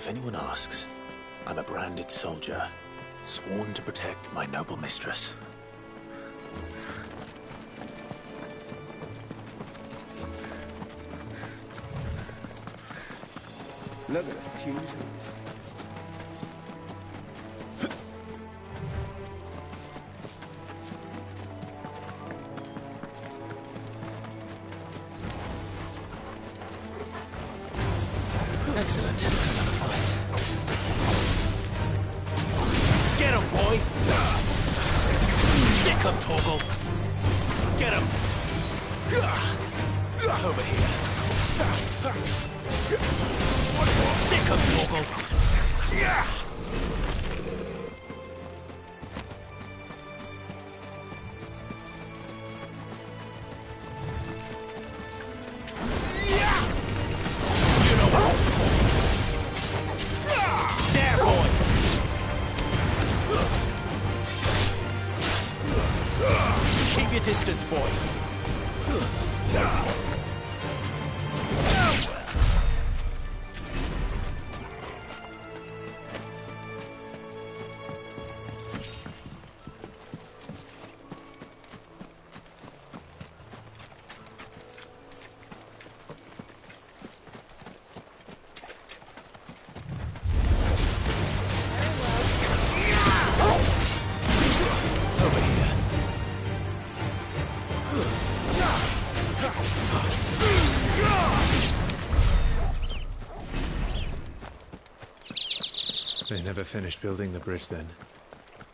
If anyone asks, I'm a branded soldier, sworn to protect my noble mistress. Look at the fuses. Excellent. Another fight. Get him, boy! Sick him, Torgal! Get him! Over here. Sick him, Torgal! You know what to do, boy. There, boy! Keep your distance, boy. Over here. They never finished building the bridge then.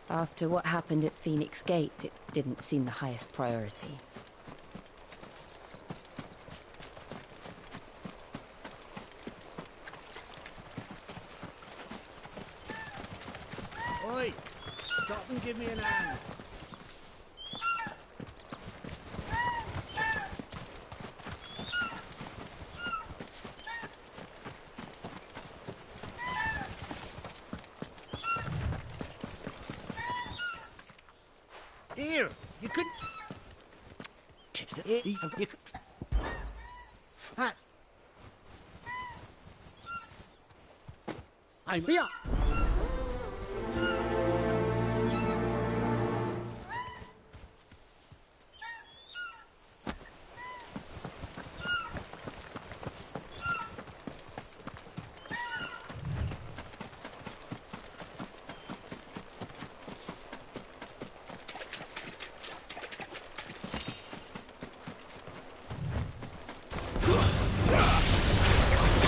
After what happened at Phoenix Gate, it didn't seem the highest priority. Oi! Stop and give me an hand. Here, you could. Fat. I'm here.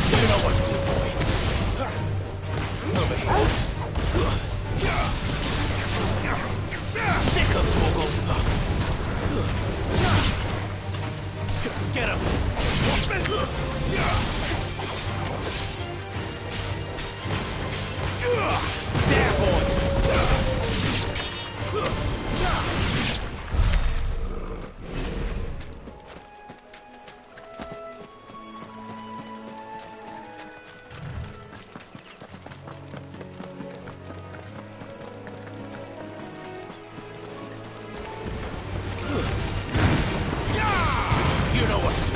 You know what to do, boy. Over here. Sick of Torgal. Get him. There, boy. You know what to do.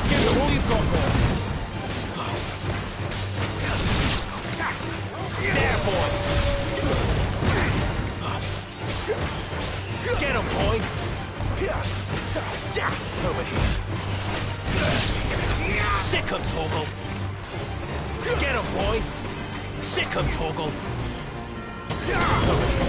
Get all you've got, boy. There, boy. Get him, boy. Over here. Sick him, Torgal. Get him, boy. Sick him, Torgal. Over here.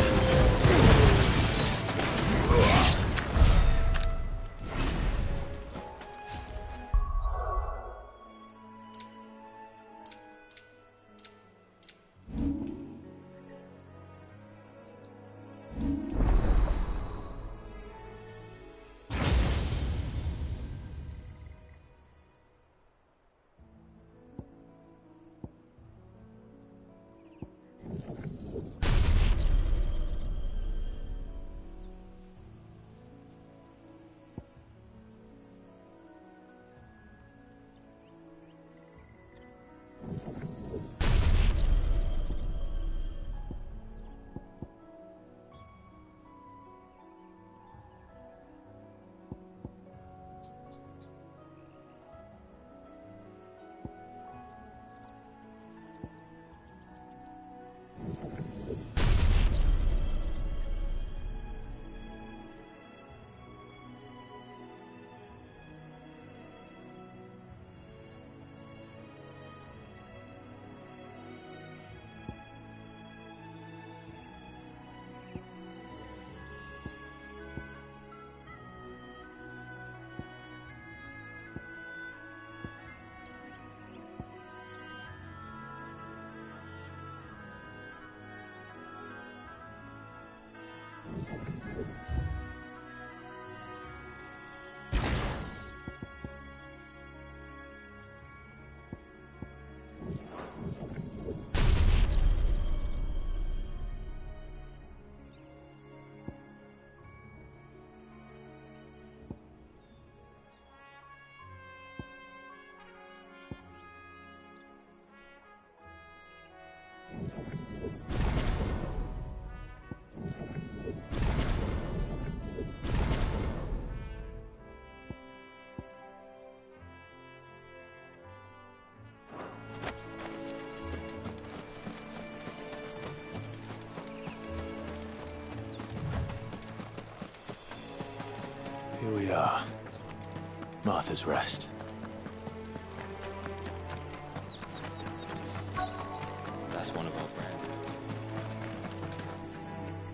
Here we are. Martha's Rest. That's one of our brand.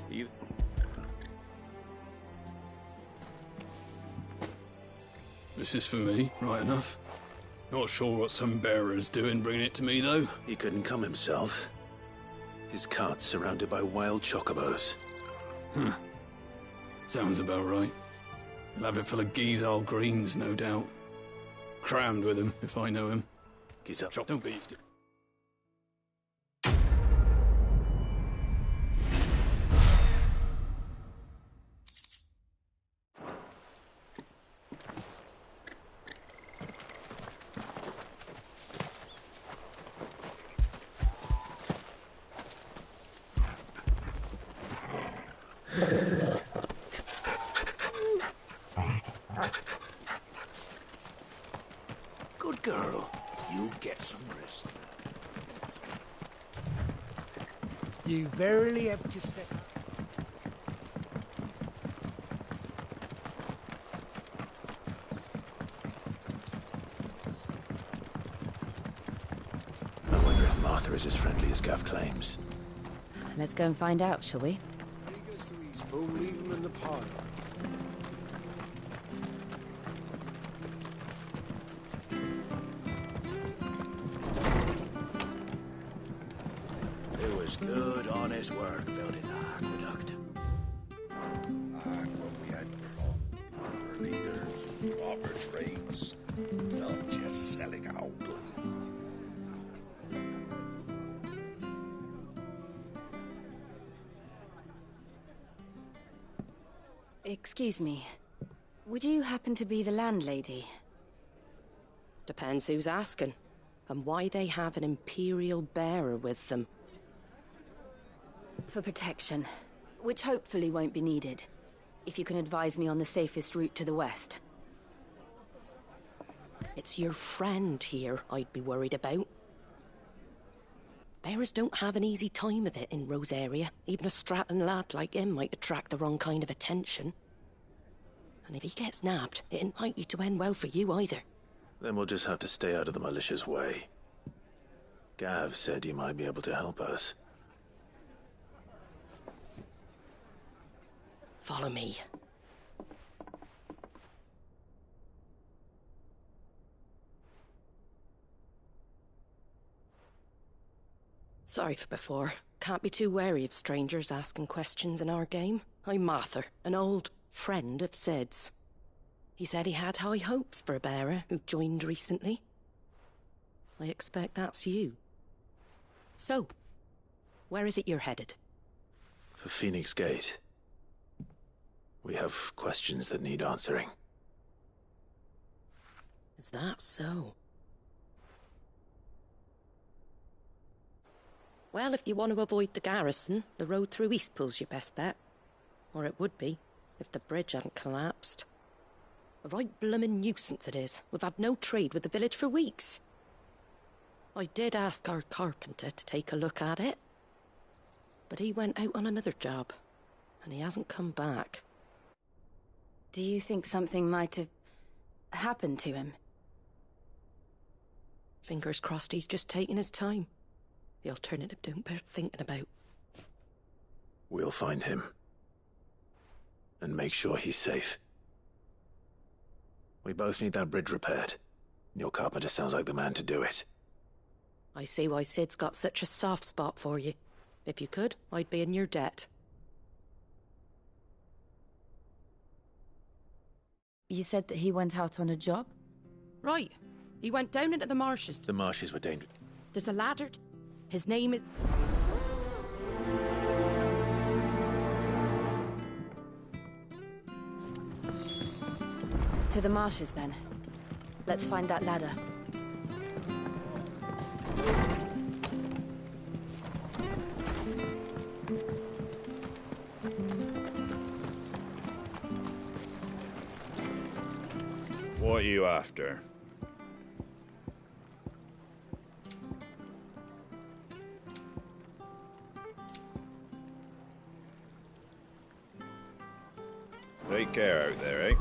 You... This is for me, right enough. Not sure what some bearer's doing bringing it to me, though. He couldn't come himself. His cart's surrounded by wild chocobos. Huh. Sounds about right. He'll have it full of Gizal greens, no doubt. Crammed with them, if I know him. Gizal. Don't be... Good girl. You get some rest now. You barely have to step. I wonder if Martha is as friendly as Gav claims. Let's go and find out, shall we? When he goes to Eastbourne, leave him in the parlour. It was good, honest work building the aqueduct. But we had proper leaders, proper trades, not just selling out. Excuse me. Would you happen to be the landlady? Depends who's asking, and why they have an Imperial bearer with them. For protection, which hopefully won't be needed. If you can advise me on the safest route to the west. It's your friend here I'd be worried about. Bearers don't have an easy time of it in Rosaria. Even a Stratton lad like him might attract the wrong kind of attention. And if he gets nabbed, it ain't likely to end well for you either. Then we'll just have to stay out of the malicious way. Gav said he might be able to help us. Follow me. Sorry for before. Can't be too wary of strangers asking questions in our game. I'm Martha, an old friend of Sid's. He said he had high hopes for a bearer who joined recently. I expect that's you. So, where is it you're headed? For Phoenix Gate. We have questions that need answering. Is that so? Well, if you want to avoid the garrison, the road through Eastpool's your best bet. Or it would be, if the bridge hadn't collapsed. A right bloomin' nuisance it is. We've had no trade with the village for weeks. I did ask our carpenter to take a look at it. But he went out on another job, and he hasn't come back. Do you think something might have happened to him? Fingers crossed he's just taking his time. The alternative don't bear thinking about. We'll find him. And make sure he's safe. We both need that bridge repaired. Your carpenter sounds like the man to do it. I see why Sid's got such a soft spot for you. If you could, I'd be in your debt. You said that he went out on a job? Right. He went down into the marshes. The marshes were dangerous. There's a ladder. His name is... To the marshes, then. Let's find that ladder. What are you after? Take care out there, eh?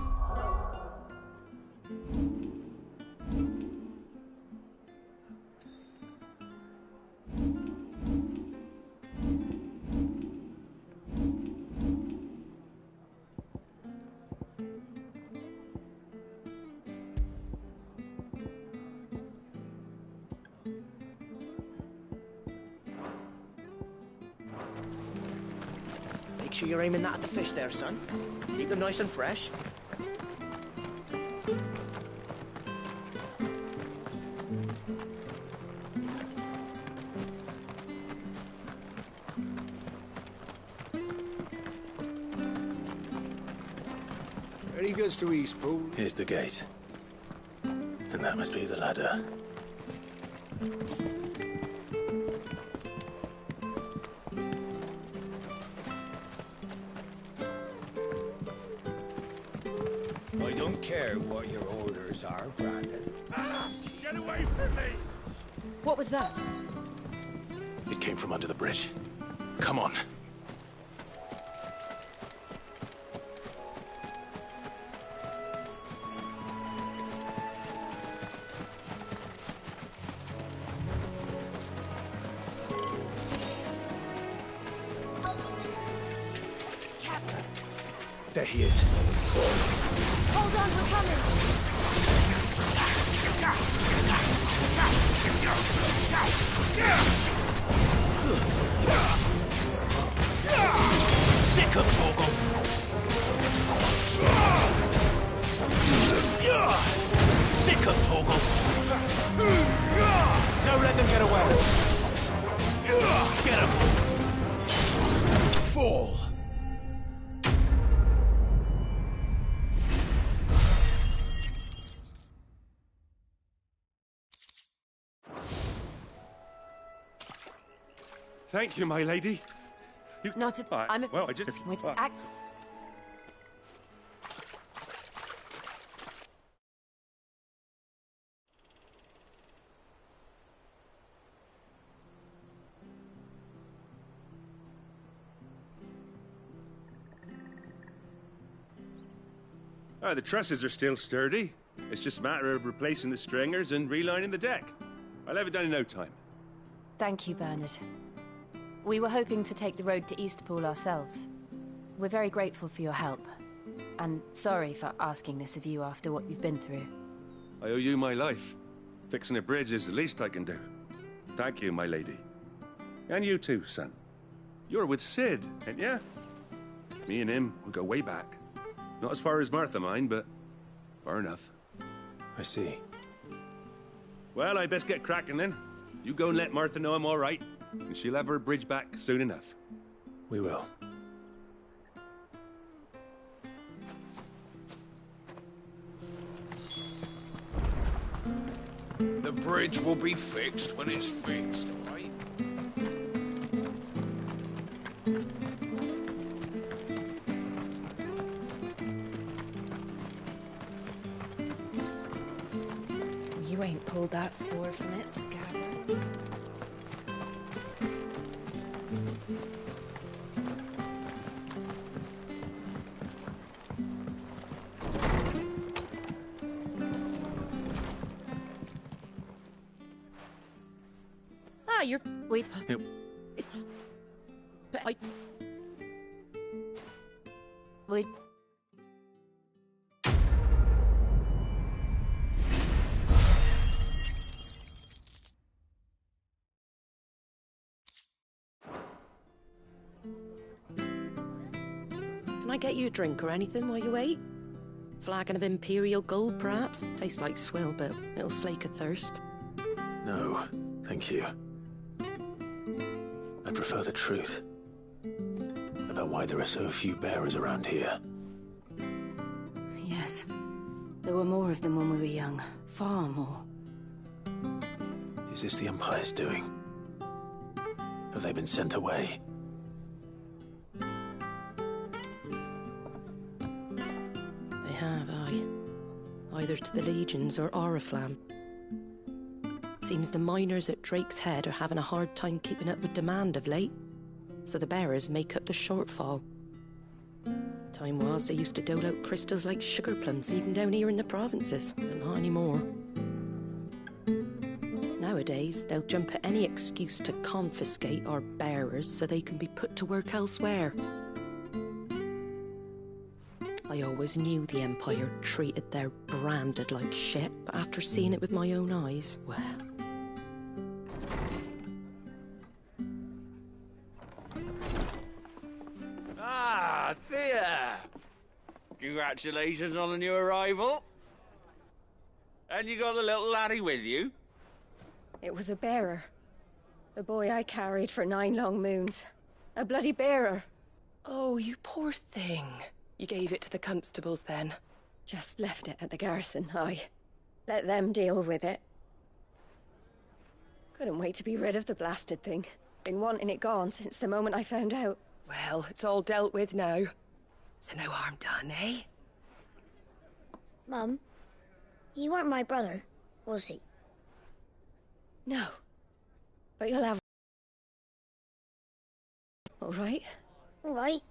Make sure you're aiming that at the fish there, son. Keep them nice and fresh. Ready goes to Eastpool. Here's the gate. And that must be the ladder. I don't care what your orders are, Brandon. Get away from me! What was that? It came from under the bridge. Come on. There he is. Hold on, we're coming! Sick of Torgal! Sick of Torgal! Don't let them get away! Get him! Fall! Thank you, my lady. You... Not at... Right, I'm a... well, I just... Wait, well, act... The trusses are still sturdy. It's just a matter of replacing the stringers and relining the deck. I'll have it done in no time. Thank you, Bernard. We were hoping to take the road to Eastpool ourselves. We're very grateful for your help. And sorry for asking this of you after what you've been through. I owe you my life. Fixing a bridge is the least I can do. Thank you, my lady. And you too, son. You're with Sid, ain't ya? Me and him will go way back. Not as far as Martha, mind, but far enough. I see. Well, I best get cracking then. You go and let Martha know I'm all right, and she'll have her bridge back soon enough. We will. The bridge will be fixed when it's fixed, all right? You ain't pulled that sword from its scabbard. Ah, you're... Wait. It's... But I... Wait. Can I get you a drink or anything while you wait? Flagon of Imperial Gold, perhaps? Tastes like swill, but it'll slake a thirst. No, thank you. I prefer the truth about why there are so few bearers around here. Yes. There were more of them when we were young. Far more. Is this the Empire's doing? Have they been sent away? They have, aye. Either to the Legions or Oriflamme. Seems the miners at Drake's Head are having a hard time keeping up with demand of late, so the bearers make up the shortfall. Time was they used to dole out crystals like sugar plums even down here in the provinces, but not anymore. Nowadays, they'll jump at any excuse to confiscate our bearers so they can be put to work elsewhere. I always knew the Empire treated their branded like shit, but after seeing it with my own eyes, well... Ah, Thea! Congratulations on the new arrival. And you got the little laddie with you? It was a bearer. The boy I carried for 9 long moons. A bloody bearer. Oh, you poor thing. You gave it to the constables then? Just left it at the garrison, aye. Let them deal with it. Couldn't wait to be rid of the blasted thing. Been wanting it gone since the moment I found out. Well, it's all dealt with now. So no harm done, eh? Mum, you weren't my brother, was he? No. But you'll have... All right? All right.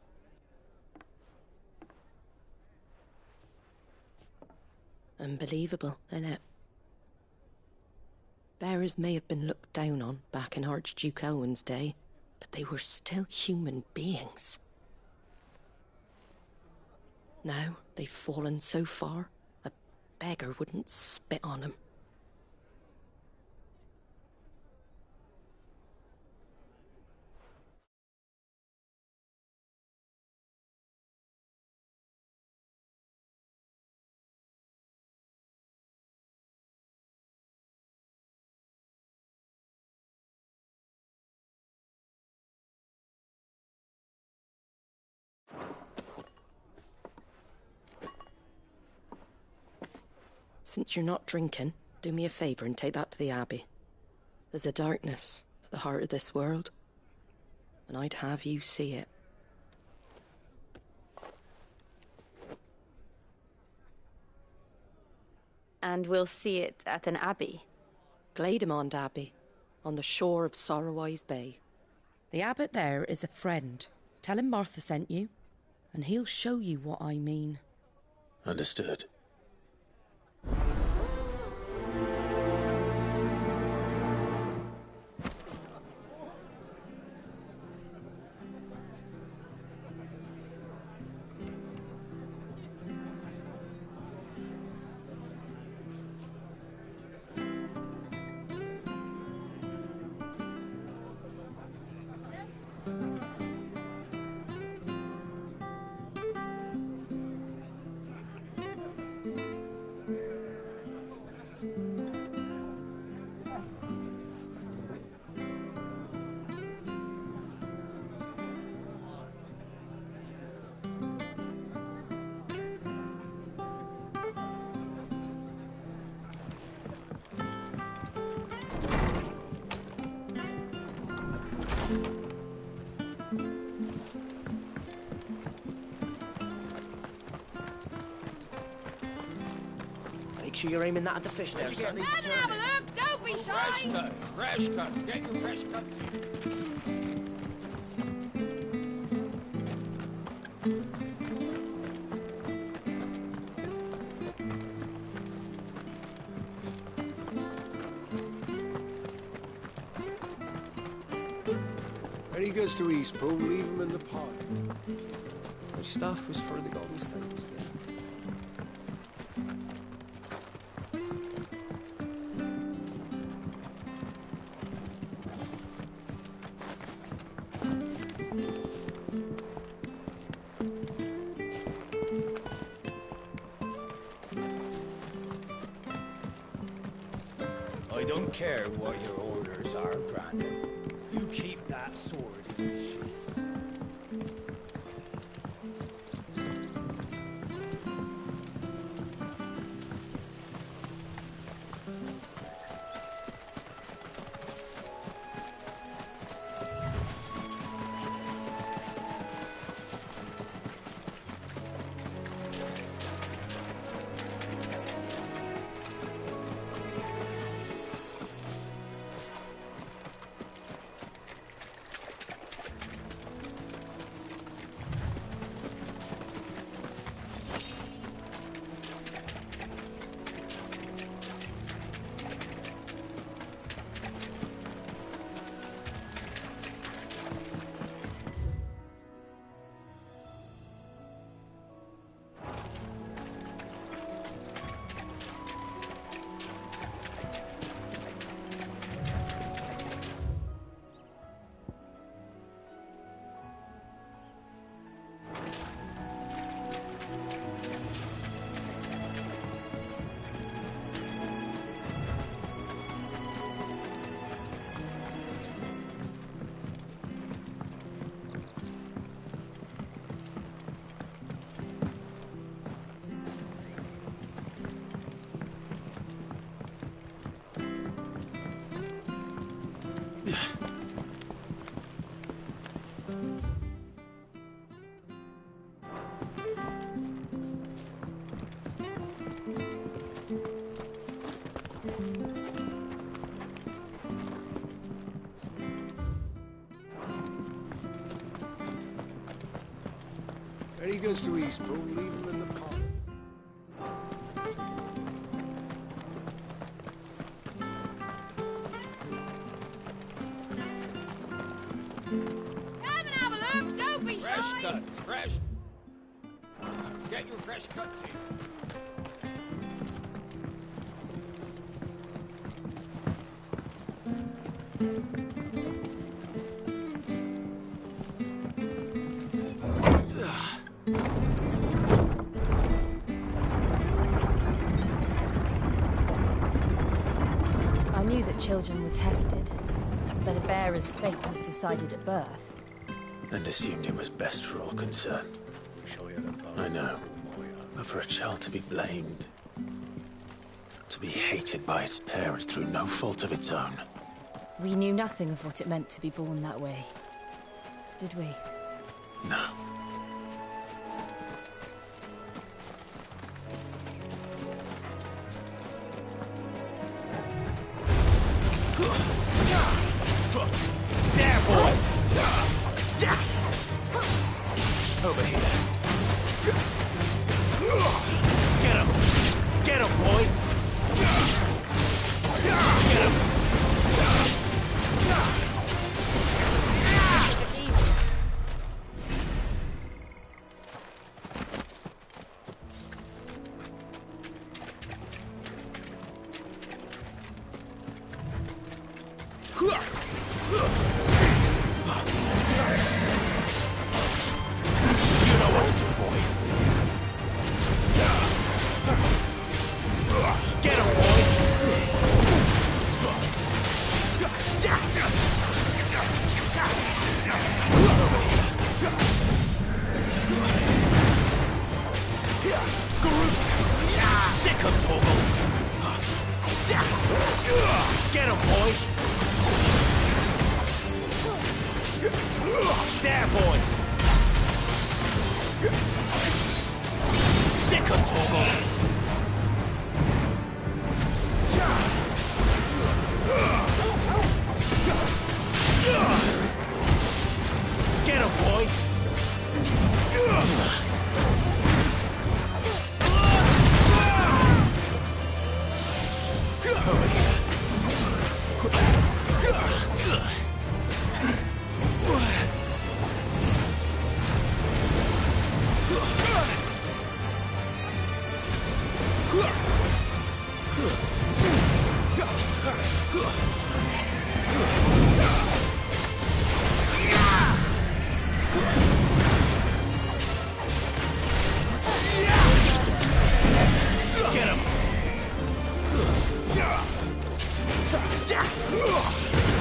Unbelievable, innit? Bearers may have been looked down on back in Archduke Elwin's day, but they were still human beings. Now they've fallen so far, a beggar wouldn't spit on them. Since you're not drinking, do me a favour and take that to the Abbey. There's a darkness at the heart of this world, and I'd have you see it. And we'll see it at an abbey? Glademond Abbey, on the shore of Sorrowwise Bay. The abbot there is a friend. Tell him Martha sent you, and he'll show you what I mean. Understood. Make sure you're aiming that at the fish there, son. Come and have a look! Don't be shy! Fresh cuts. Get your fresh cuts in. He goes to Eastpool, leave him in the pot. My stuff was for the Golden Stables. I don't care what your orders are, Brandon. You keep that sword in its sheath. He goes to Eastpool, leave him in the pot. Come and have a look, don't be Fresh shy. cuts, fresh. Let's get your fresh cuts here. I knew that children were tested, that a bearer's fate was decided at birth. And assumed it was best for all concerned. I know. But for a child to be blamed, to be hated by its parents through no fault of its own. We knew nothing of what it meant to be born that way, did we? No. There, boy! Over here. Get him! Get him, boy! Get him! You know what to do, boy. Get him, boy! Sick of Torgal! Get him, boy! There, boy! Sick of Torgal! Get him, boy! Over here.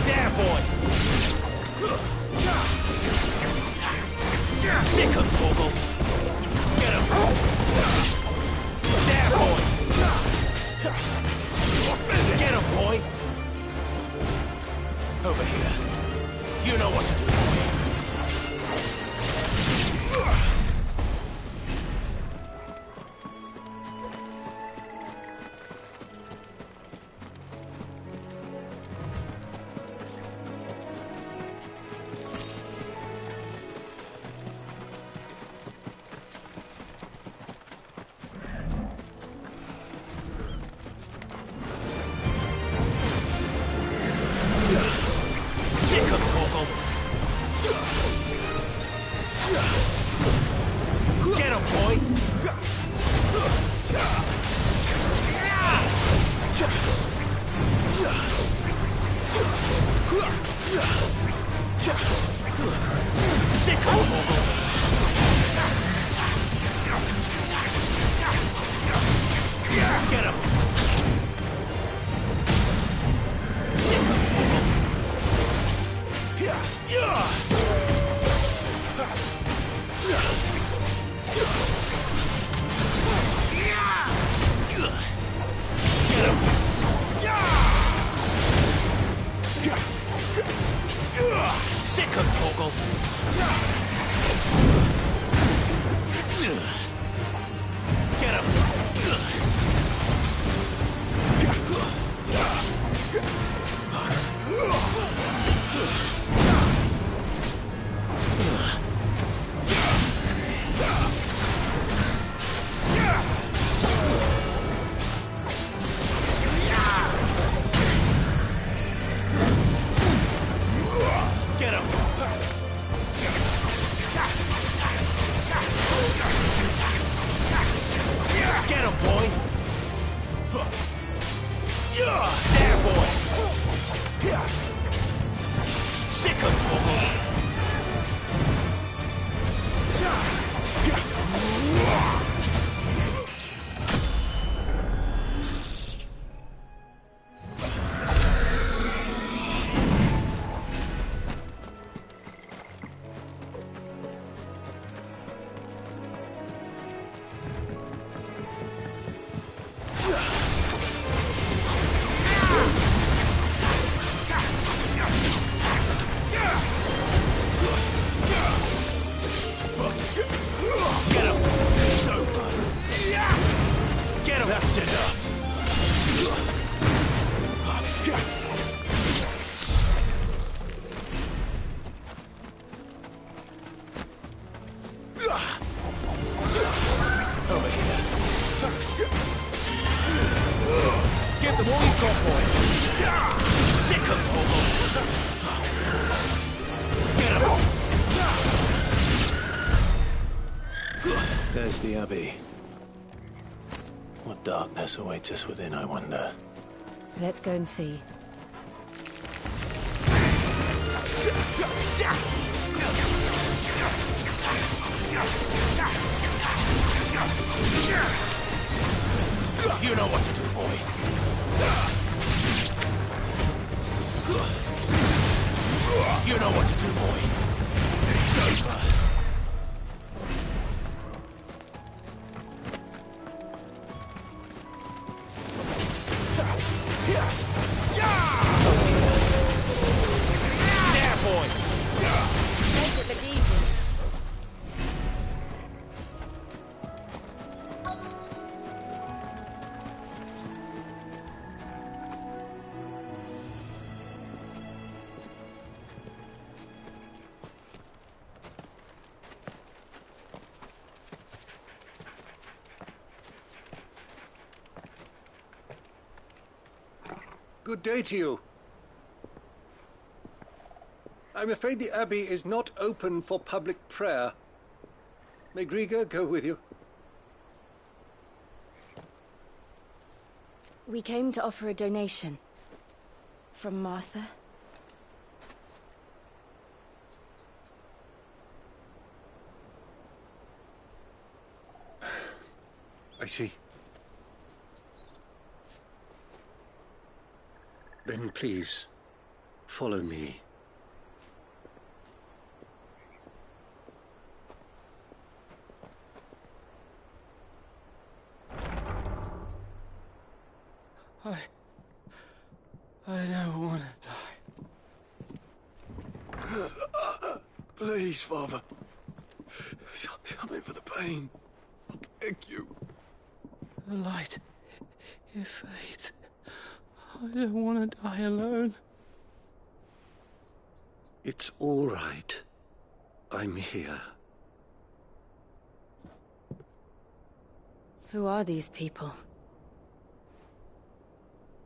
There, boy! Sick him, Torgal! Get him! There, boy! Get him, boy! Over here. You know what to do, boy. Sick him, Torgal! Get him, boy! Sick him, Torgal! Get him! Sick him, Torgal! Sick him, Torgal! Get him! Get him! Get him, boy! There, boy! Sick him, Torgal! Get him! It's over! Get him! That's enough! Over here. Give them all you've got, boy! Sick him, Torgal! Get him! There's the Abbey. What darkness awaits us within, I wonder? Let's go and see. You know what to do, boy. You know what to do, boy. It's over. There, boy. Make it look easy. Good day to you. I'm afraid the Abbey is not open for public prayer. May Griga go with you? We came to offer a donation. From Martha. I see. Then Son, please, follow me. I don't want to die. Please, Father. Something for the pain. I beg you. The light, it fades. I don't want to die alone. It's all right. I'm here. Who are these people?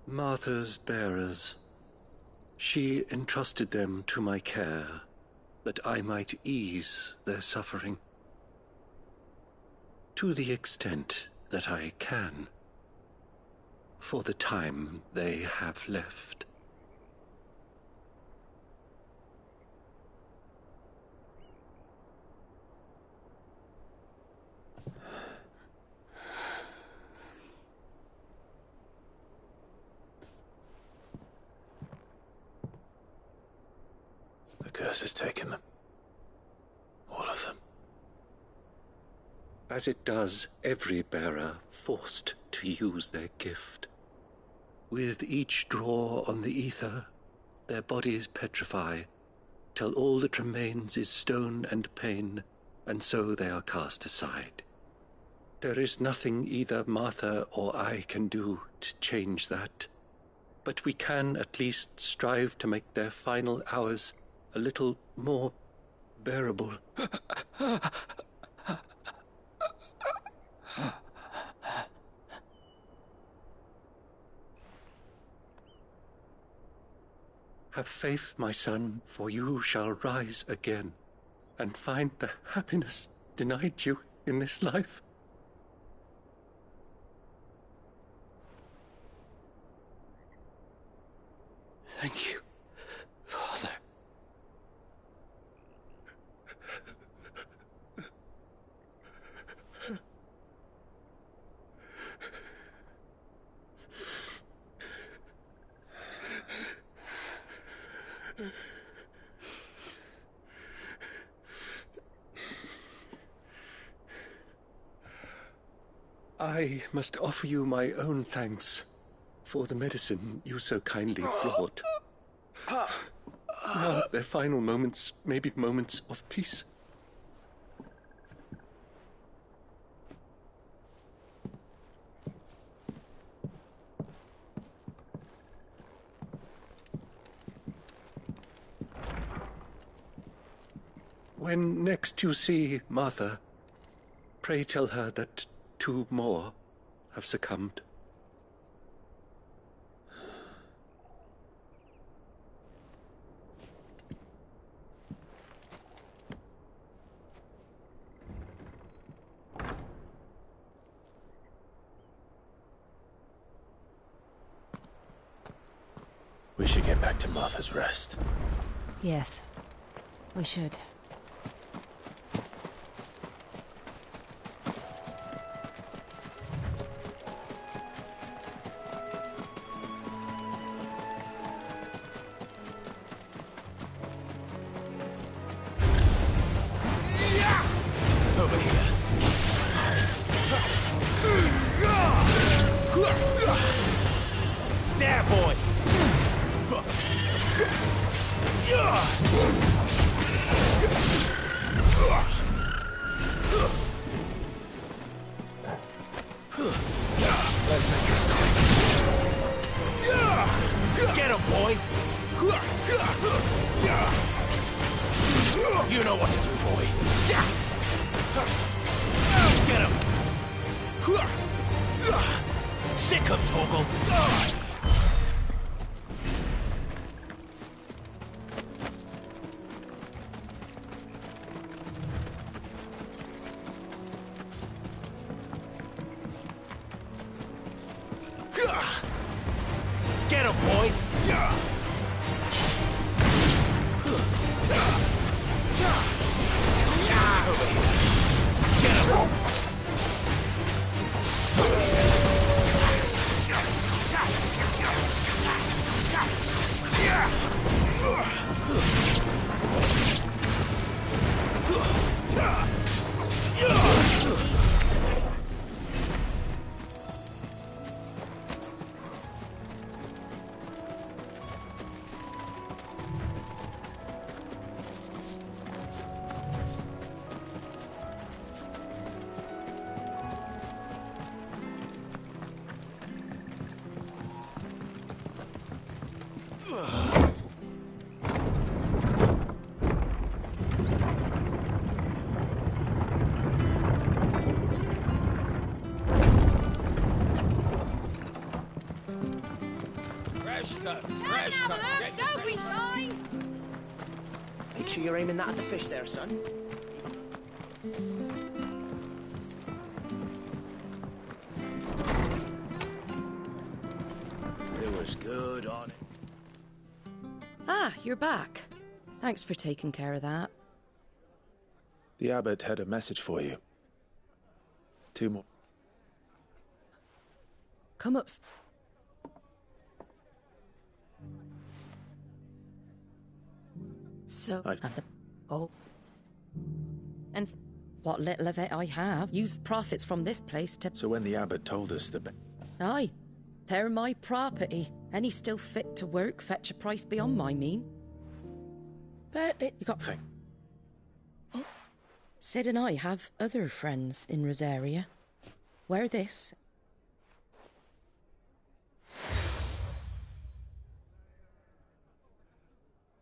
Martha's bearers. She entrusted them to my care, that I might ease their suffering. To the extent that I can, for the time they have left. The curse has taken them. All of them. As it does every bearer forced to use their gift. With each draw on the ether, their bodies petrify, till all that remains is stone and pain, and so they are cast aside. There is nothing either Martha or I can do to change that, but we can at least strive to make their final hours a little more bearable. Have faith, my son, for you shall rise again, and find the happiness denied you in this life. Thank you, Father. I must offer you my own thanks for the medicine you so kindly brought. Now their final moments may be moments of peace. When next you see Martha, pray tell her that 2 more have succumbed. We should get back to Martha's Rest. Yes, we should. There, boy! Let's make this quick. Get him, boy! You know what to do, boy. Get him! Sick him, Torgal! Get him, boy! Get him! Fresh cut. Don't be shy. Make sure you're aiming that at the fish there, son. It was good on it. Ah, you're back. Thanks for taking care of that. The abbot had a message for you. 2 more. Come up. So, and what little of it I have, use profits from this place to... So when the abbot told us the... Aye, they're my property. Any still fit to work fetch a price beyond my mean. But you got... Oh. Sid and I have other friends in Rosaria. Wear this.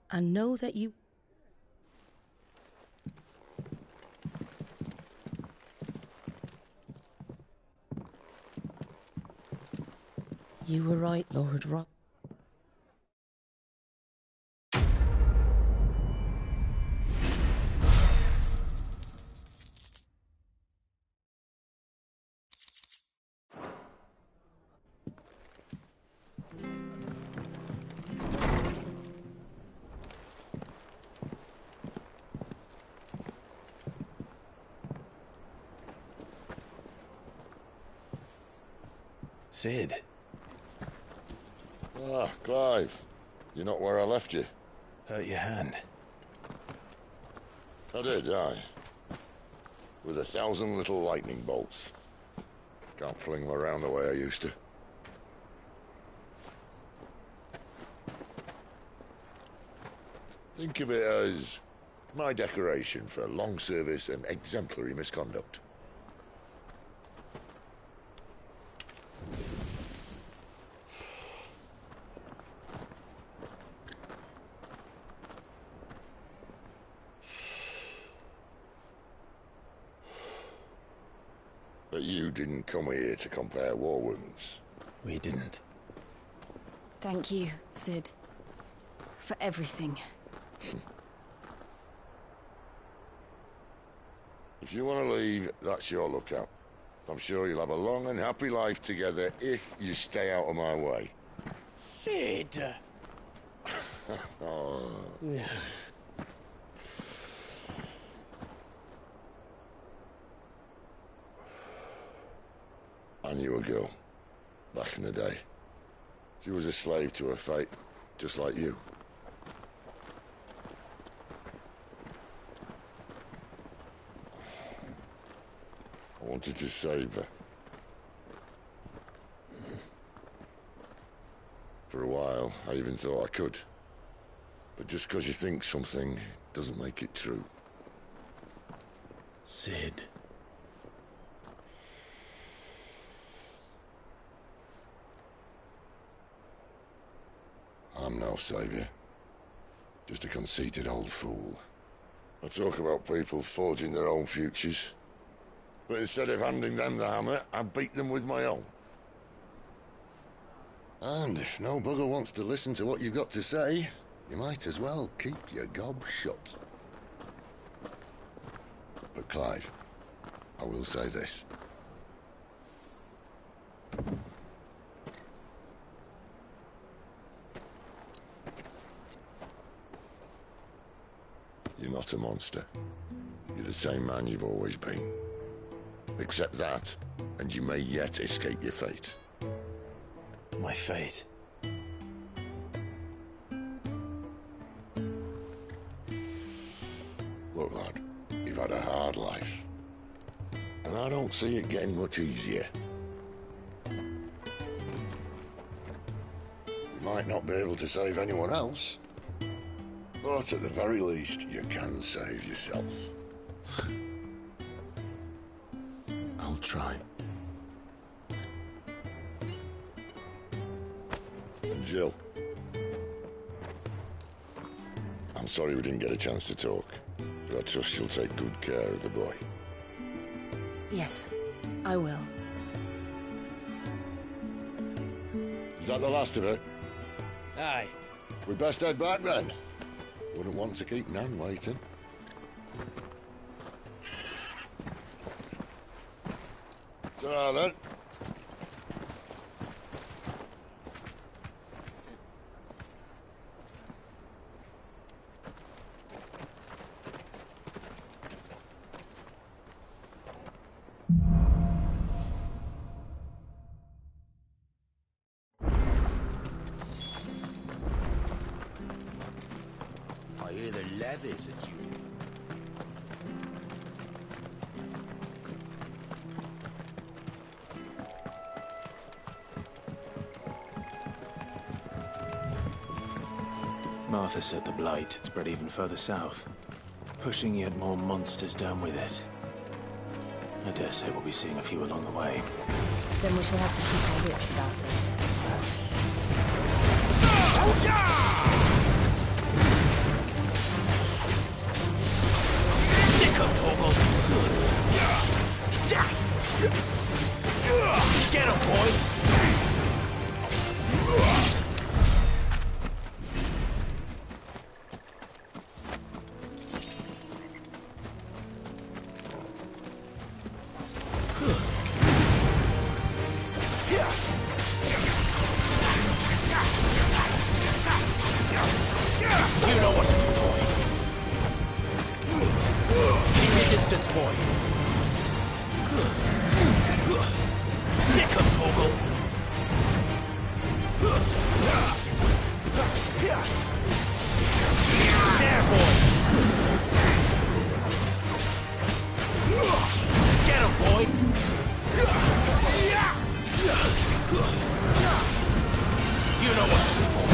And know that you... You were right, Lord Rob. Sid. Ah, Clive. You're not where I left you. Hurt your hand. I did, aye. With 1,000 little lightning bolts. Can't fling them around the way I used to. Think of it as my decoration for long service and exemplary misconduct. But you didn't come here to compare war wounds. We didn't. Thank you, Sid. For everything. If you want to leave, that's your lookout. I'm sure you'll have a long and happy life together if you stay out of my way. Sid! Oh. I knew a girl, back in the day. She was a slave to her fate, just like you. I wanted to save her. For a while, I even thought I could. But just because you think something doesn't make it true. Sid. I'm no savior. Just a conceited old fool. I talk about people forging their own futures. But instead of handing them the hammer, I beat them with my own. And if no bugger wants to listen to what you've got to say, you might as well keep your gob shut. But Clive, I will say this. You're not a monster. You're the same man you've always been. Accept that, and you may yet escape your fate. My fate? Look, lad, you've had a hard life. And I don't see it getting much easier. You might not be able to save anyone else, but at the very least, you can save yourself. I'll try. And Jill, I'm sorry we didn't get a chance to talk, but I trust she'll take good care of the boy. Yes, I will. Is that the last of it? Aye. We best head back then. Wouldn't want to keep Nan waiting. Ta-ra then. I hear the levies at you. Martha said the Blight had spread even further south, pushing yet more monsters down with it. I dare say we'll be seeing a few along the way. Then we shall have to keep our wits about us. Sick of Torgal! Get him, boy! You know what to do, boy. Keep your distance, boy. Sick of Torgal. There, boy. Get him, boy. You know what to do, boy.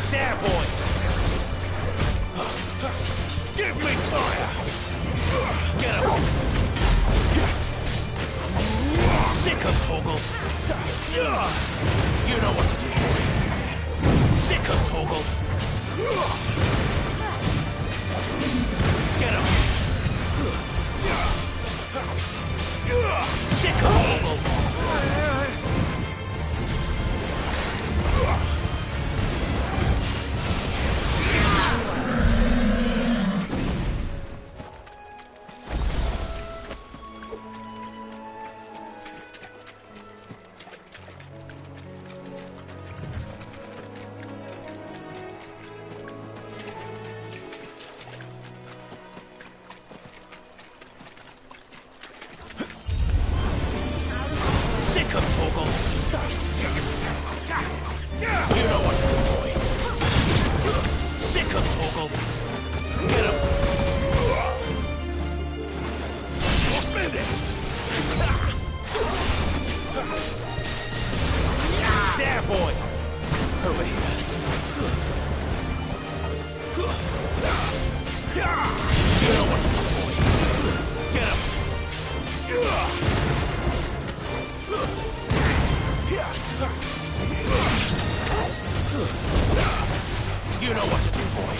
There, boy! Give me fire! Get him! Sick of Torgal! You know what to do, boy! Sick of Torgal! Get him! Sick of Torgal! Sick of Torgal! You know what to do, boy. Sick of Torgal! Get him! You're finished! There, boy! Over here. You know what to do, boy. Get him! You know what to do, boy.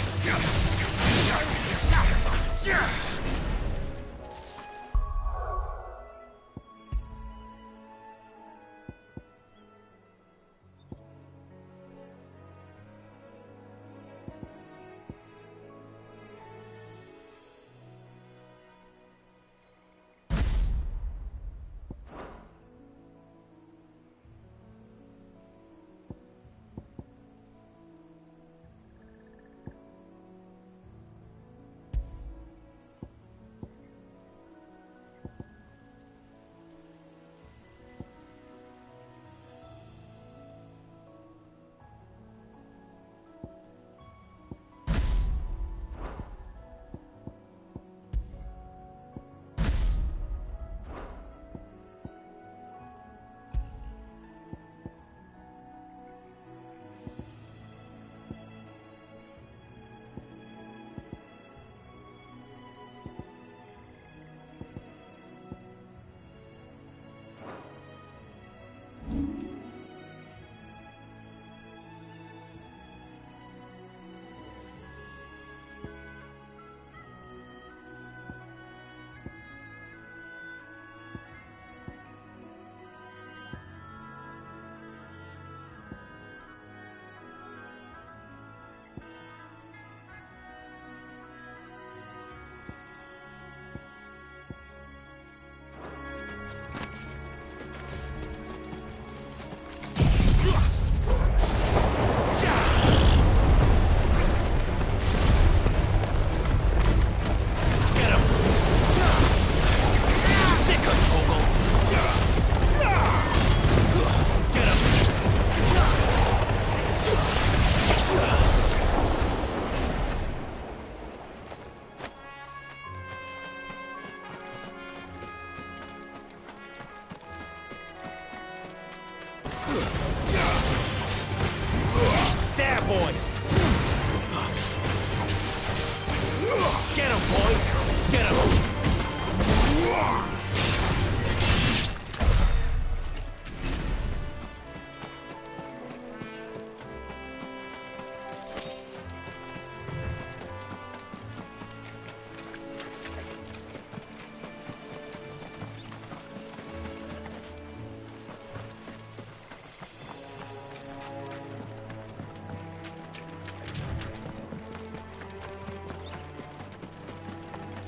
Get him, boy! Get him!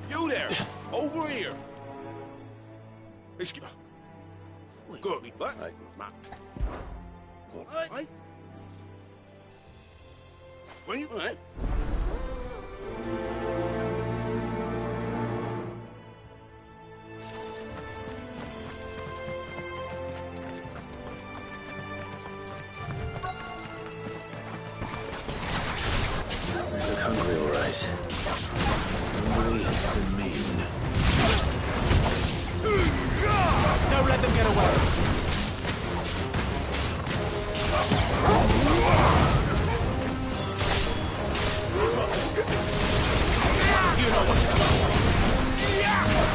You there! Over here! Excuse... Good. What? What? When you... What? You look hungry, all right. Hungry and mean. Don't let them get away! You know what to do.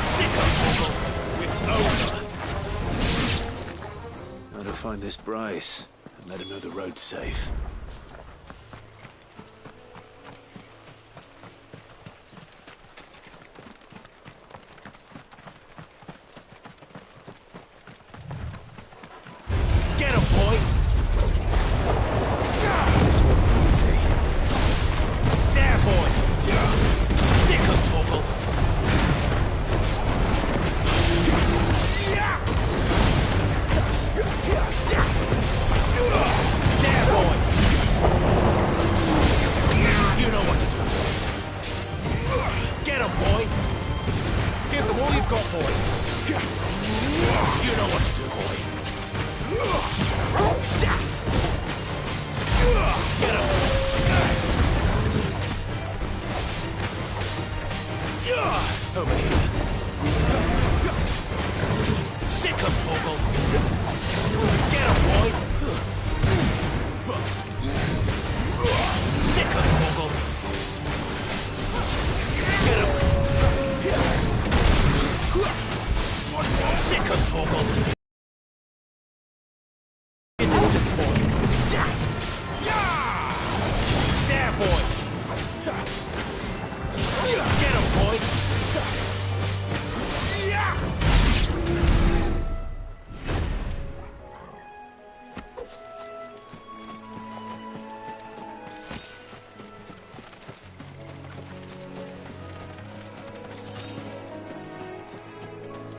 Sick of trouble. It's over. Gotta find this Bryce and let him know the road's safe. Get him, boy! This won't be easy. There, boy! Sick of trouble. There, boy! You know what to do. Get him, boy! Give them all you've got, boy! You know what to do, boy! Get him! Over here. Sick of trouble. Get him, boy! Sick of trouble. Get him! Sick of trouble. Your distance, boy. There, boy. Get him, boy.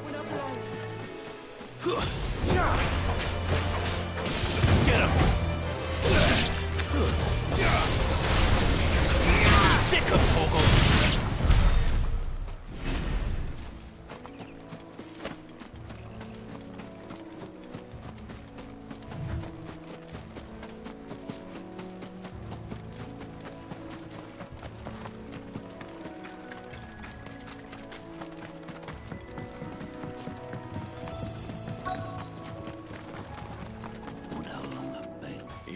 We're not alone. Get him! Sick of Torgal!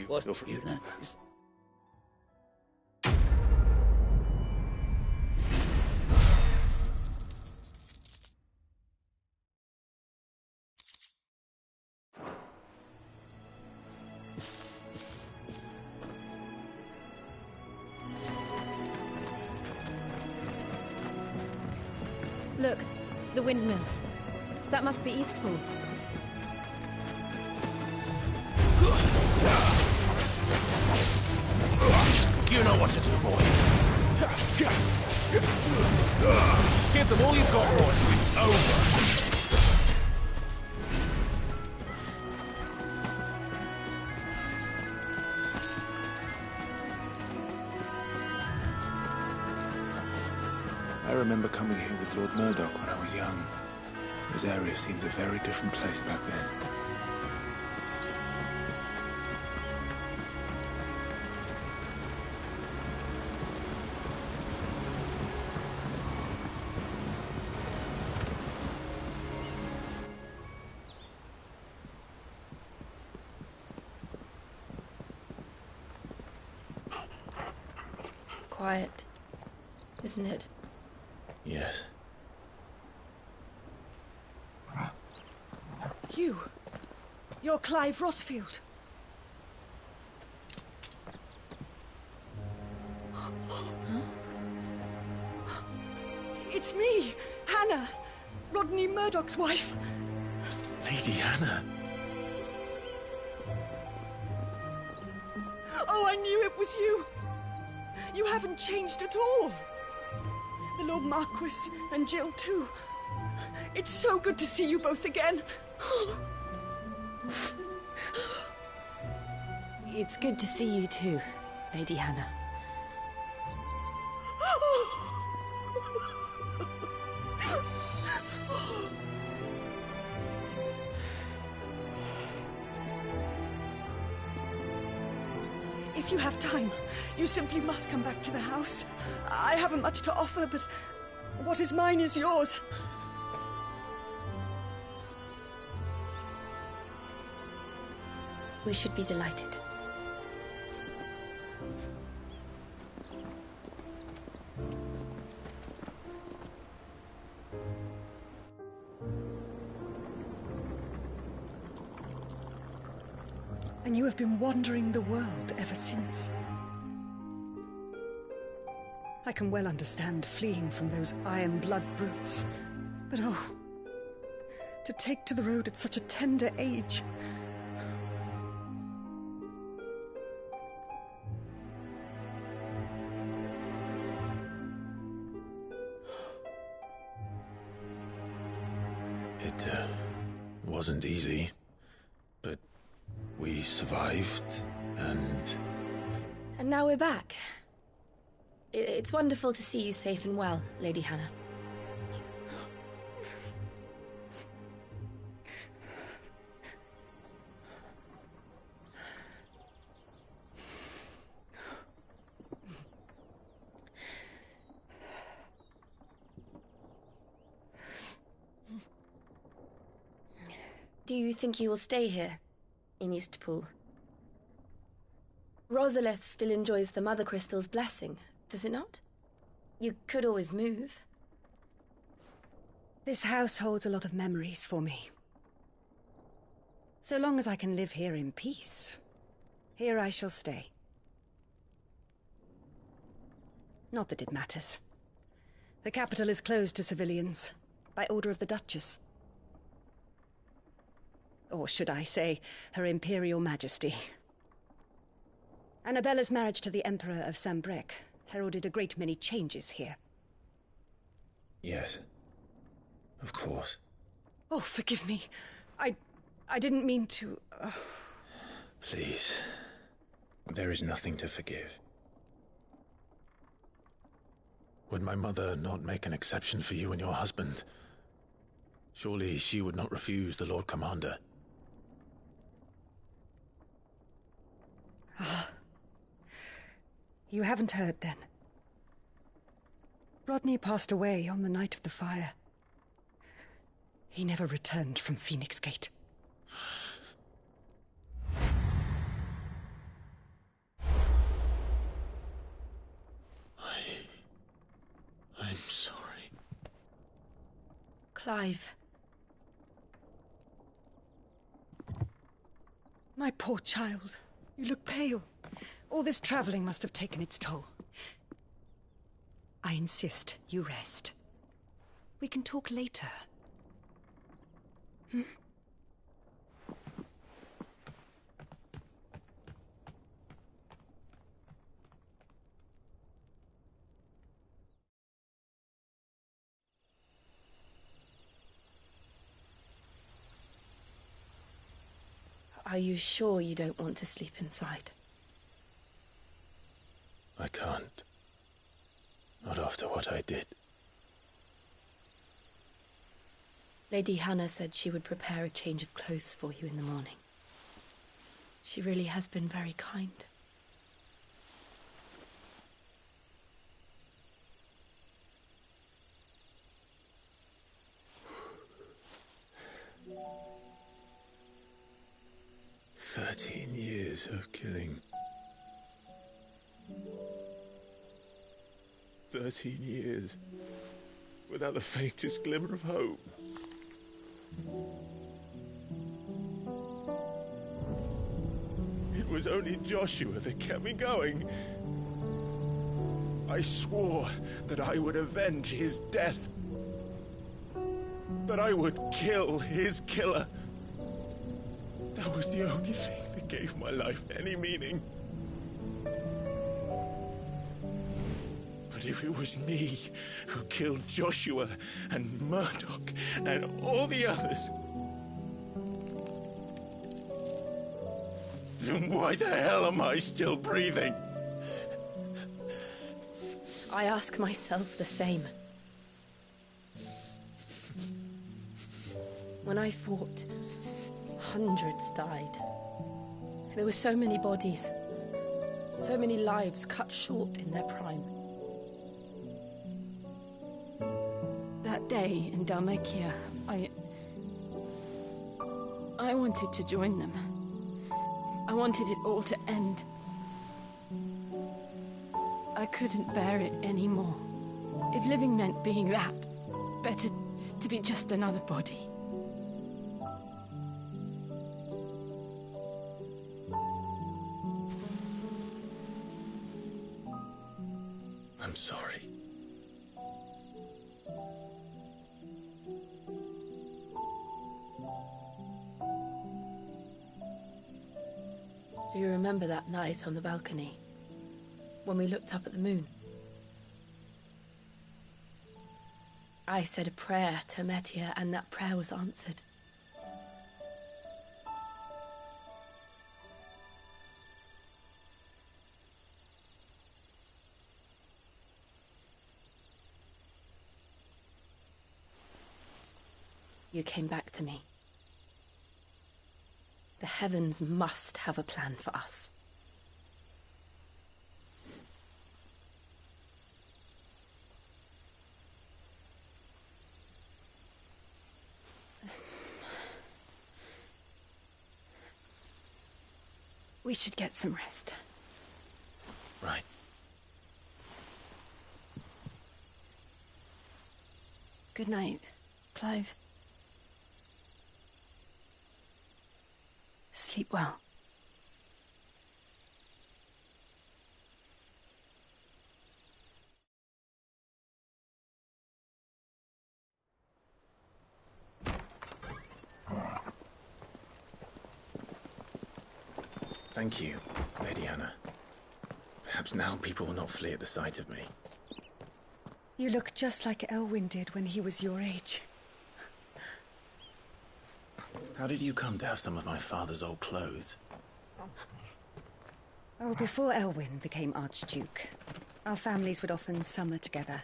What's for you then? Look, the windmills. That must be Eastpool. You know what to do, boy. Give them all you've got, boy. It's over. I remember coming here with Lord Murdoch when I was young. This area seemed a very different place back then. Quiet, isn't it? Yes. You're Clive Rossfield. It's me, Hannah, Rodney Murdoch's wife. Lady Hannah. Oh, I knew it was you. You haven't changed at all. The Lord Marquis and Jill too. It's so good to see you both again. It's good to see you too, Lady Hannah. If you have time, you simply must come back to the house. I haven't much to offer, but what is mine is yours. We should be delighted. And you have been wandering the world ever since. I can well understand fleeing from those iron-blood brutes. But oh, to take to the road at such a tender age. It wasn't easy, but we survived, and now we're back. It's wonderful to see you safe and well, Lady Hannah. Do you think you will stay here, in Eastpool? Rosalith still enjoys the Mother Crystal's blessing, does it not? You could always move. This house holds a lot of memories for me. So long as I can live here in peace, here I shall stay. Not that it matters. The capital is closed to civilians, by order of the Duchess. Or should I say, Her Imperial Majesty. Annabella's marriage to the Emperor of Sambrec heralded a great many changes here. yes, of course. Oh, forgive me. I didn't mean to... Please, there is nothing to forgive. Would my mother not make an exception for you and your husband? Surely she would not refuse the Lord Commander. You haven't heard, then. Rodney passed away on the night of the fire. He never returned from Phoenix Gate. I'm sorry. Clive. My poor child. You look pale. All this traveling must have taken its toll. I insist you rest. We can talk later. Hmm? Are you sure you don't want to sleep inside? I can't. Not after what I did. Lady Hannah said she would prepare a change of clothes for you in the morning. She really has been very kind. Years of killing. 13 years. without the faintest glimmer of hope. It was only Joshua that kept me going. I swore that I would avenge his death. That I would kill his killer. That was the only thing that gave my life any meaning. But if it was me who killed Joshua and Murdoch and all the others, then why the hell am I still breathing? I ask myself the same. When I fought, hundreds died. There were so many bodies, so many lives cut short in their prime. That day in Dhalmekia, I wanted to join them. I wanted it all to end. I couldn't bear it anymore. If living meant being that, better to be just another body. I'm sorry. Do you remember that night on the balcony? When we looked up at the moon? I said a prayer to Metia, and that prayer was answered. You came back to me. The heavens must have a plan for us. We should get some rest. Right. Good night, Clive. Sleep well. Thank you, Lady Hannah. Perhaps now people will not flee at the sight of me. You look just like Elwyn did when he was your age. How did you come to have some of my father's old clothes? Oh, before Elwyn became Archduke, our families would often summer together.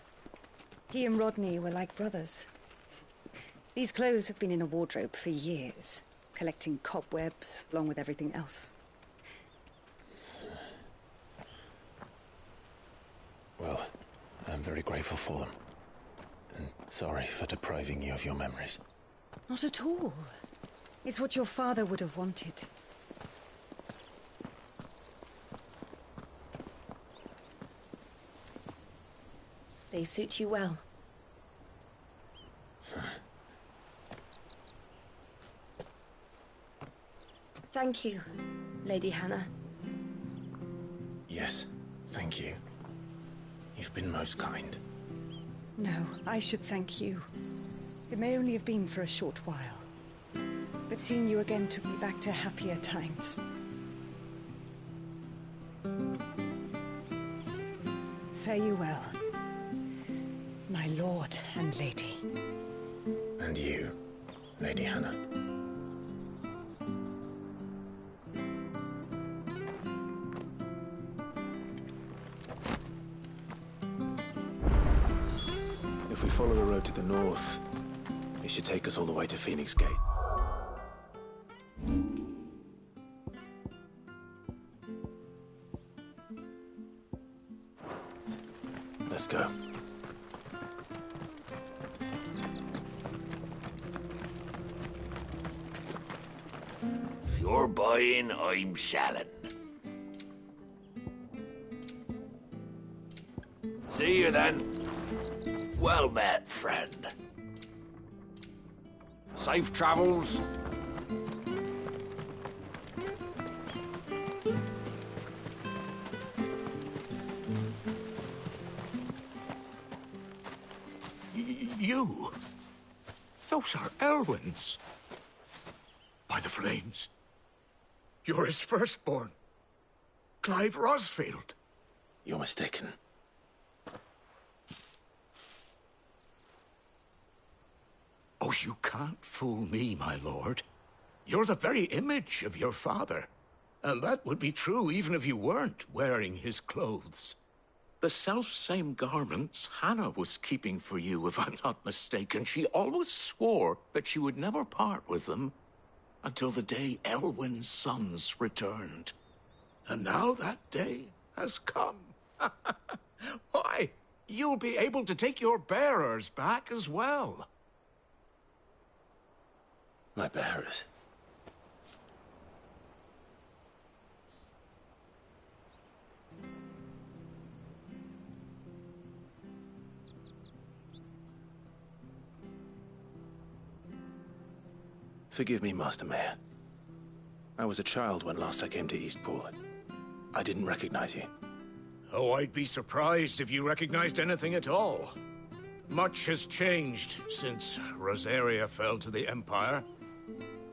He and Rodney were like brothers. These clothes have been in a wardrobe for years, collecting cobwebs along with everything else. Well, I'm very grateful for them. And sorry for depriving you of your memories. Not at all. It's what your father would have wanted. They suit you well. Thank you, Lady Hannah. Yes, thank you. You've been most kind. No, I should thank you. It may only have been for a short while. But seeing you again took me back to happier times. Fare you well, my lord and lady. And you, Lady Hannah. If we follow the road to the north, it should take us all the way to Phoenix Gate. Let's go. If you're buying, I'm selling. See you then. Well met, friend. Safe travels. You? Those are Elwyn's. By the flames. You're his firstborn. Clive Rosfield. You're mistaken. Oh, you can't fool me, my lord. You're the very image of your father. And that would be true even if you weren't wearing his clothes. The self-same garments Hannah was keeping for you, if I'm not mistaken. She always swore that she would never part with them until the day Elwyn's sons returned. And now that day has come. Why, you'll be able to take your bearers back as well. My bearers? Forgive me, Master Mayor. I was a child when last I came to Eastpool. I didn't recognize you. Oh, I'd be surprised if you recognized anything at all. Much has changed since Rosaria fell to the Empire.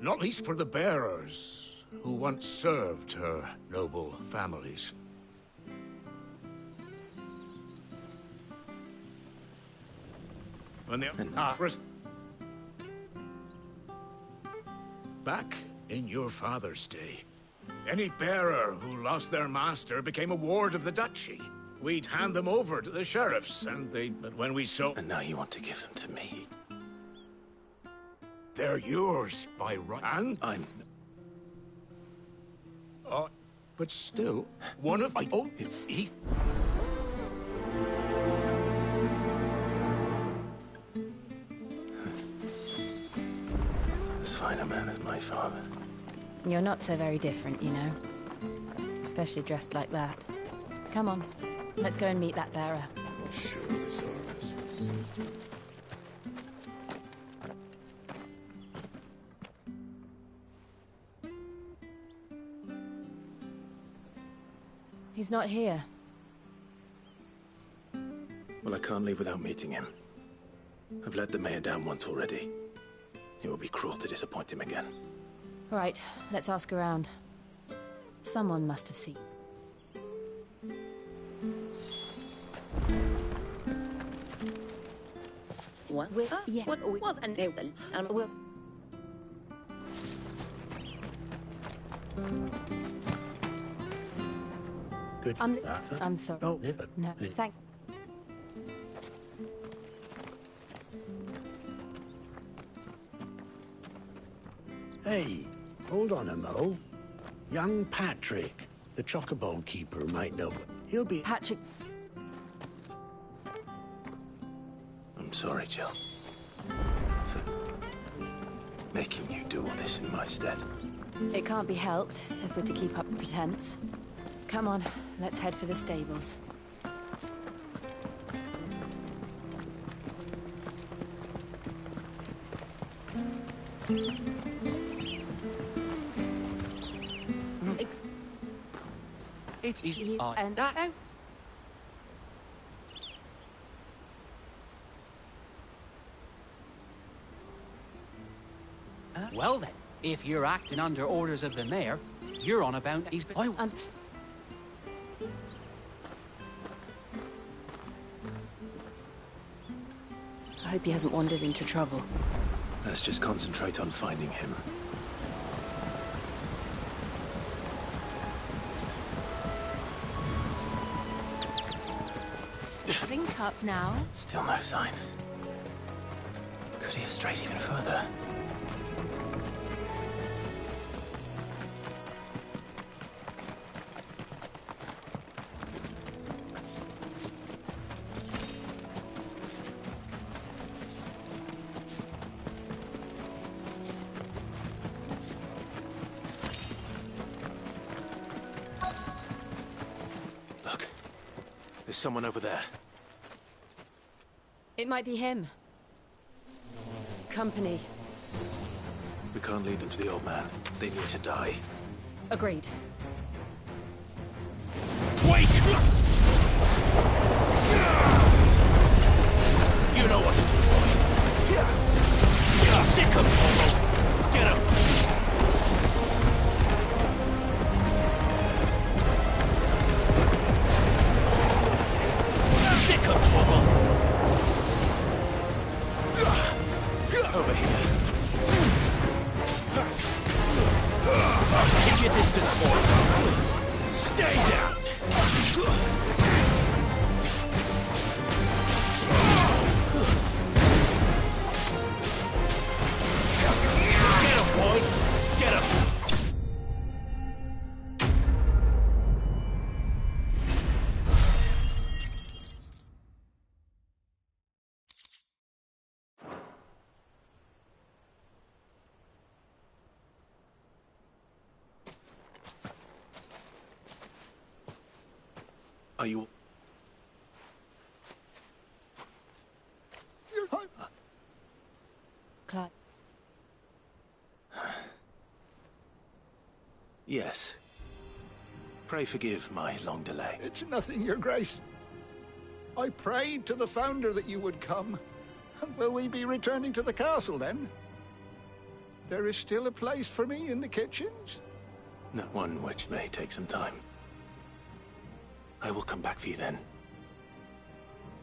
Not least for the bearers, who once served her noble families. When the back in your father's day, any bearer who lost their master became a ward of the duchy. We'd hand them over to the sheriffs, but when we saw... And now you want to give them to me? They're yours by right. And but still, one of my own. It's as fine a man as my father. You're not so very different, you know. Especially dressed like that. Come on, let's go and meet that bearer. He's not here. Well, I can't leave without meeting him. I've let the mayor down once already. It would be cruel to disappoint him again. All right, let's ask around. Someone must have seen. What? Yeah. What? And they will. And we'll. Good. I'm sorry. Oh, no. Thank. Hey, hold on a mo. Young Patrick, the chocobo keeper, might know. He'll be... Patrick... I'm sorry, Jill. For making you do all this in my stead. It can't be helped if we're to keep up the pretense. Come on, let's head for the stables. It is You I. and That. Well then, if you're acting under orders of the mayor, you're on a bounty. I hope he hasn't wandered into trouble. Let's just concentrate on finding him. Drink up now. Still no sign. Could he have strayed even further? Look, there's someone over there. It might be him. Company. We can't lead them to the old man. They need to die. Agreed. Wait! You know what to do, boy. Sick him, Torgal. Get him. Sick him, Torgal. Over here. Keep your distance, boy. Stay down. Get him, boy. Get him. Are you... Clive. Yes. Pray forgive my long delay. It's nothing, Your Grace. I prayed to the Founder that you would come. Will we be returning to the castle, then? There is still a place for me in the kitchens? Not one which may take some time. I will come back for you then.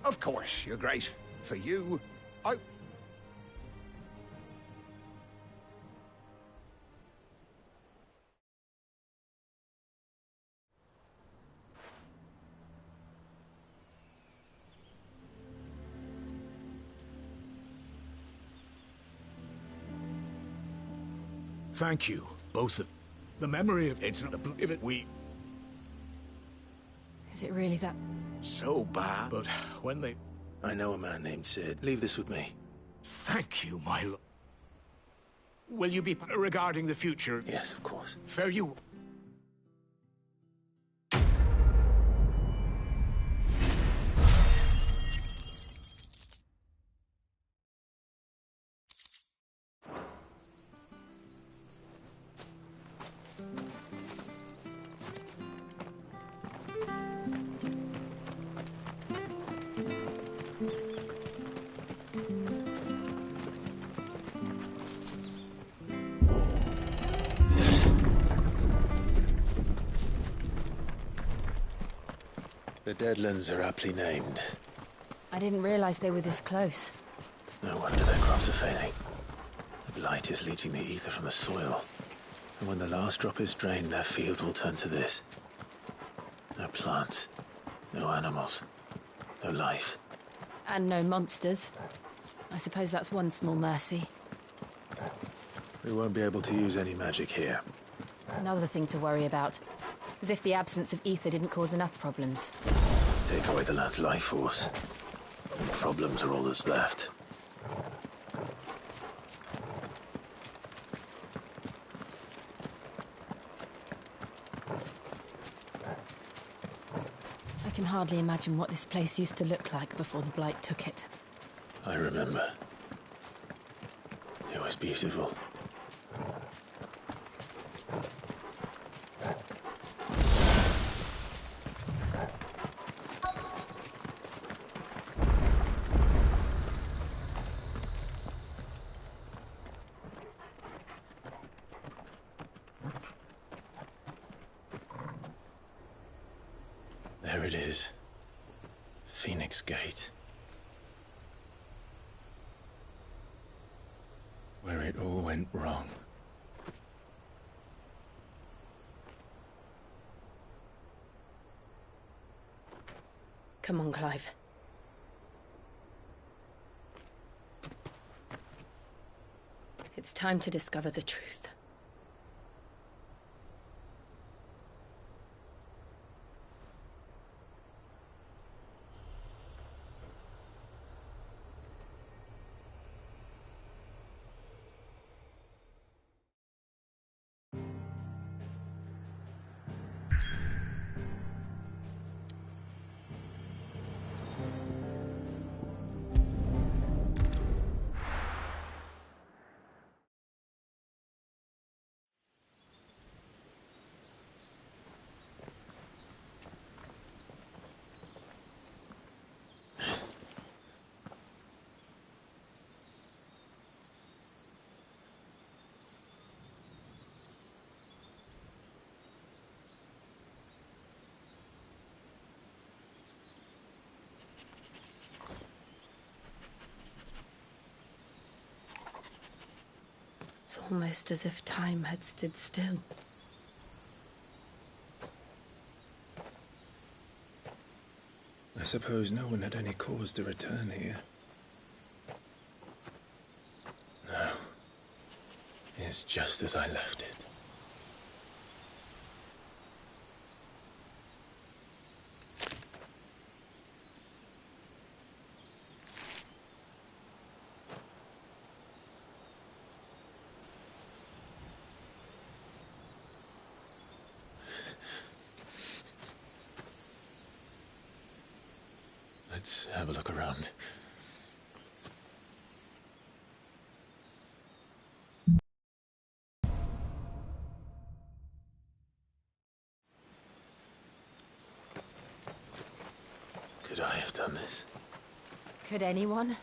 Of course, Your Grace. For you, I... Thank you, both of... The memory of it's not a... If it we... Is it really that... So bad, but when they... I know a man named Sid. Leave this with me. Thank you, my lord. Will you be regarding the future? Yes, of course. Fare you... The Deadlands are aptly named. I didn't realize they were this close. No wonder their crops are failing. The blight is leaching the ether from the soil. And when the last drop is drained, their fields will turn to this. No plants, no animals, no life. And no monsters. I suppose that's one small mercy. We won't be able to use any magic here. Another thing to worry about. As if the absence of ether didn't cause enough problems. Take away the lad's life force, and problems are all that's left. I can hardly imagine what this place used to look like before the Blight took it. I remember. It was beautiful. There it is. Phoenix Gate. Where it all went wrong. Come on, Clive. It's time to discover the truth. Almost as if time had stood still. I suppose no one had any cause to return here. No. It's just as I left it. Let's have a look around. Could I have done this? Could anyone?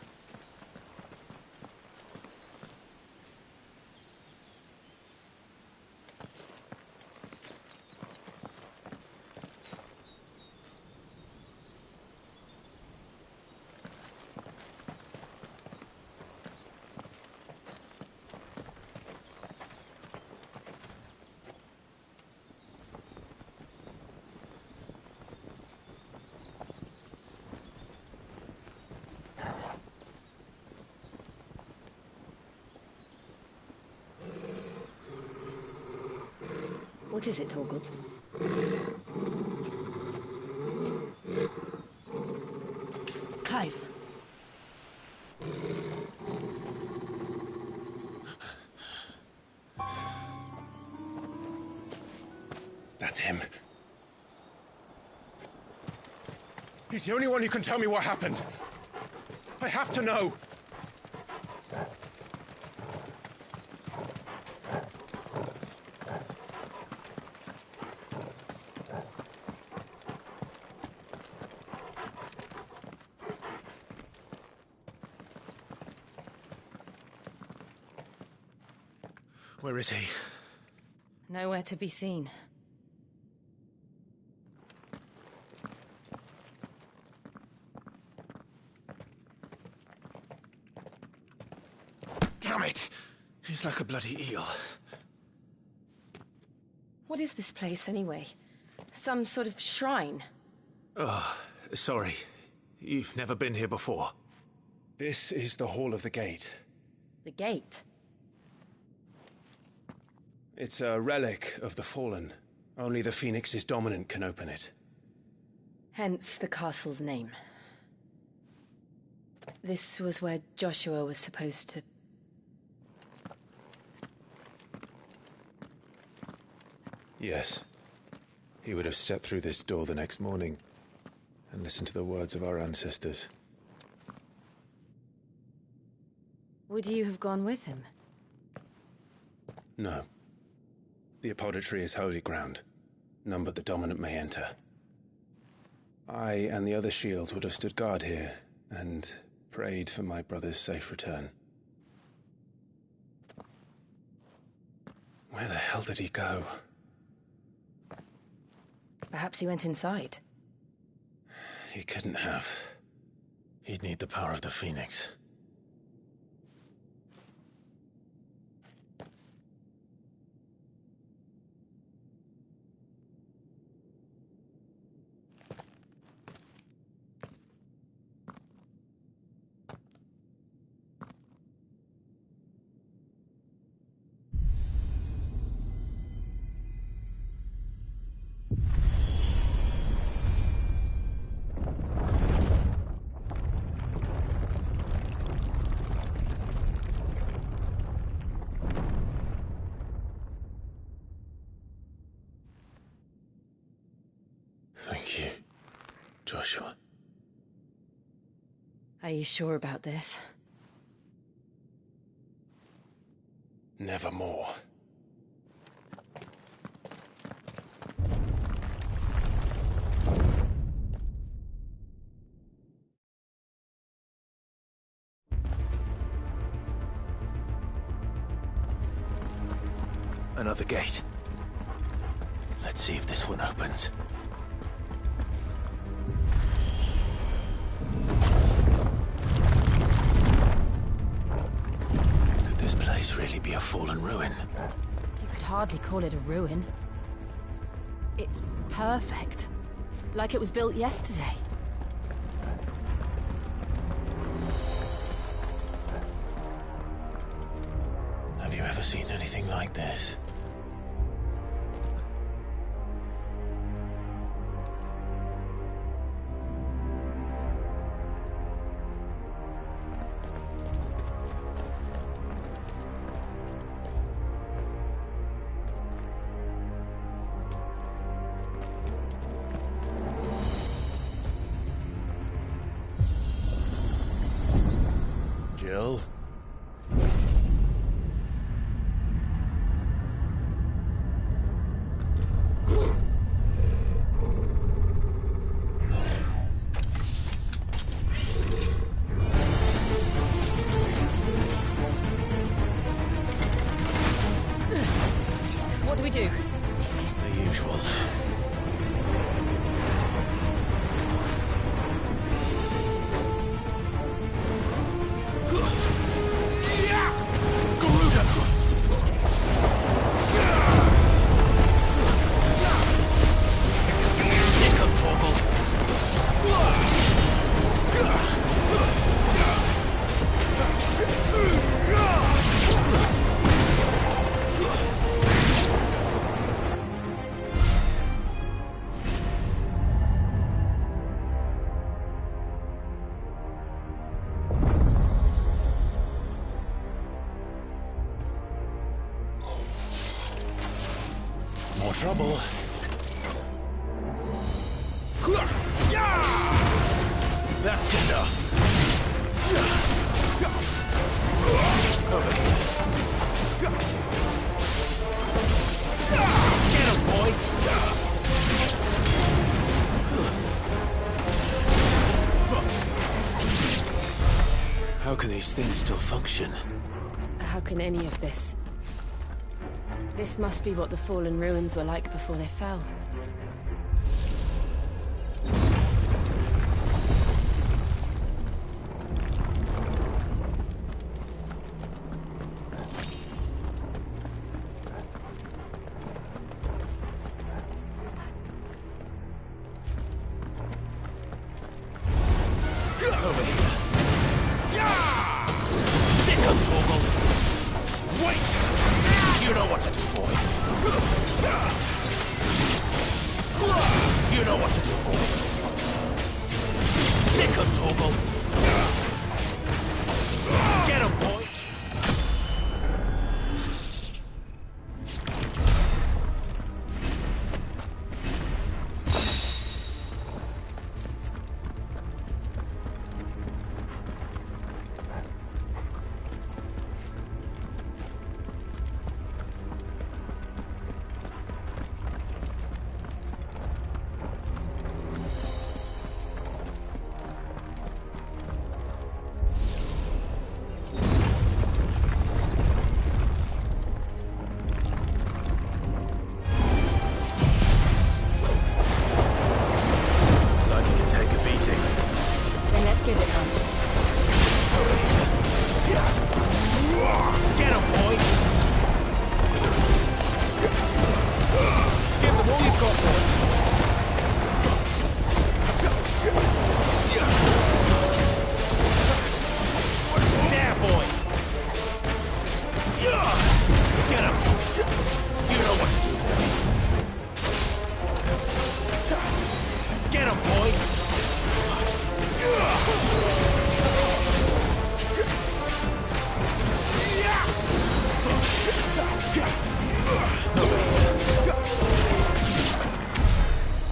What is it, Torgal? Clive. That's him. He's the only one who can tell me what happened. I have to know. Where is he? Nowhere to be seen. Damn it! He's like a bloody eel. What is this place, anyway? Some sort of shrine? Oh, sorry. You've never been here before. This is the Hall of the Gate. The gate? It's a relic of the Fallen. Only the Phoenix's dominant can open it. Hence the castle's name. This was where Joshua was supposed to... Yes. He would have stepped through this door the next morning and listened to the words of our ancestors. Would you have gone with him? No. The apodatory is holy ground. None but the dominant may enter. I and the other shields would have stood guard here and prayed for my brother's safe return. Where the hell did he go? Perhaps he went inside. He couldn't have. He'd need the power of the Phoenix. Thank you, Joshua. Are you sure about this? Nevermore. Another gate. Let's see if this one opens. Could this place this really be a fallen ruin? You could hardly call it a ruin. It's perfect. Like it was built yesterday. Have you ever seen anything like this? Jill? What do we do? The usual. More trouble. That's enough. Over here. Get him, boy. How can these things still function? How can any of this? This must be what the fallen ruins were like before they fell. Over here. Sick of Torgal. Wait! You know what to do, boy. You know what to do, boy. Sick of Torgal. Get him, boy.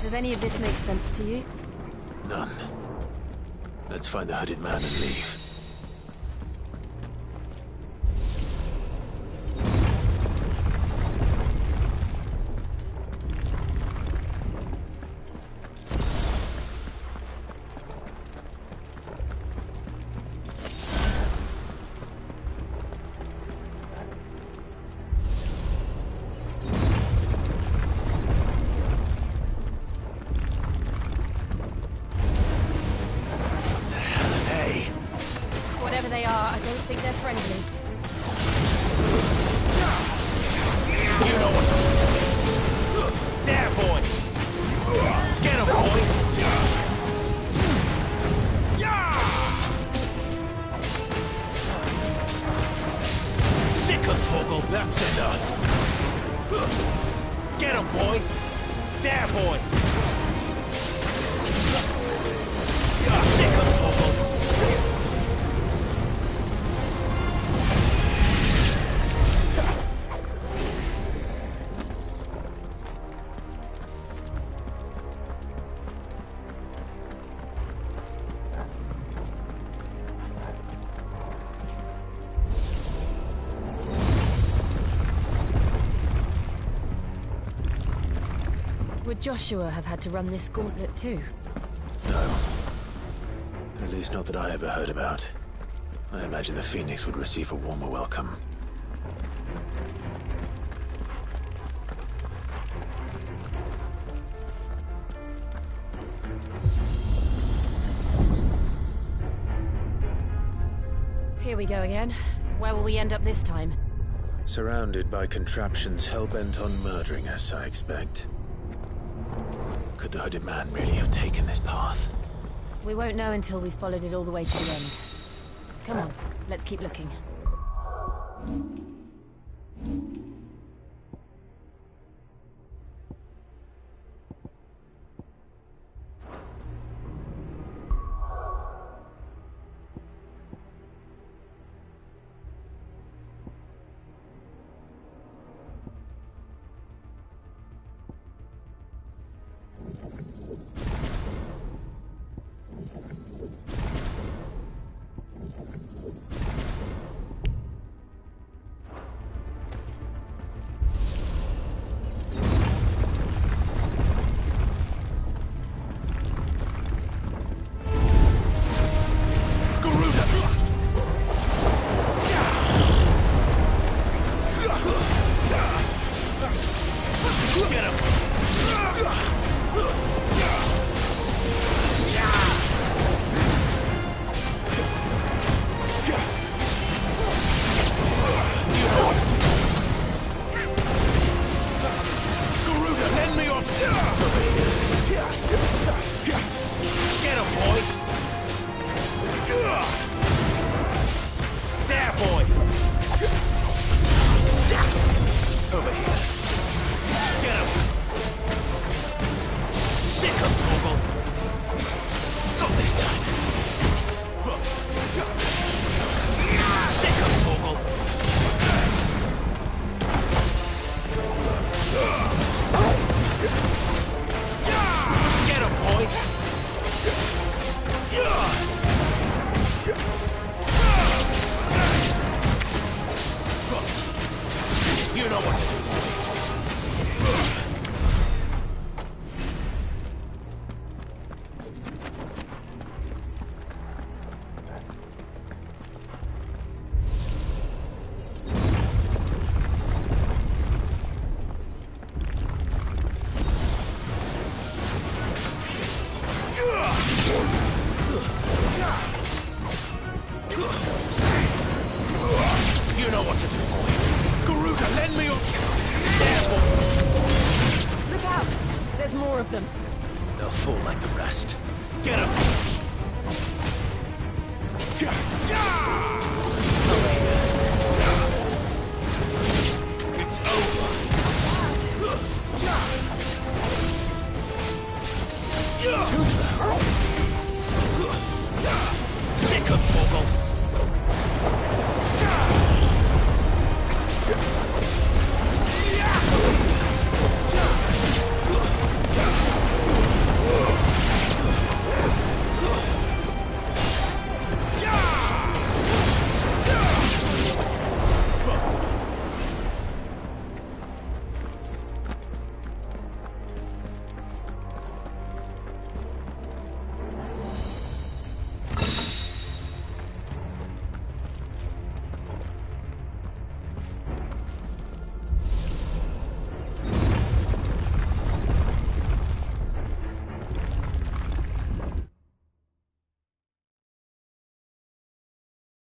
Does any of this make sense to you? None. Let's find the hooded man and leave. Whatever they are, I don't think they're friendly. You know what to do. There, boy. Get him, boy. Sick him, Torgal. That's enough. Get him, boy. There, boy. Sick him, Torgal. Would Joshua have had to run this gauntlet too? No. At least not that I ever heard about. I imagine the Phoenix would receive a warmer welcome. Here we go again. Where will we end up this time? Surrounded by contraptions hell-bent on murdering us, I expect. Could the hooded man really have taken this path? We won't know until we've followed it all the way to the end. Come on, let's keep looking. They'll fall like the rest. Get him!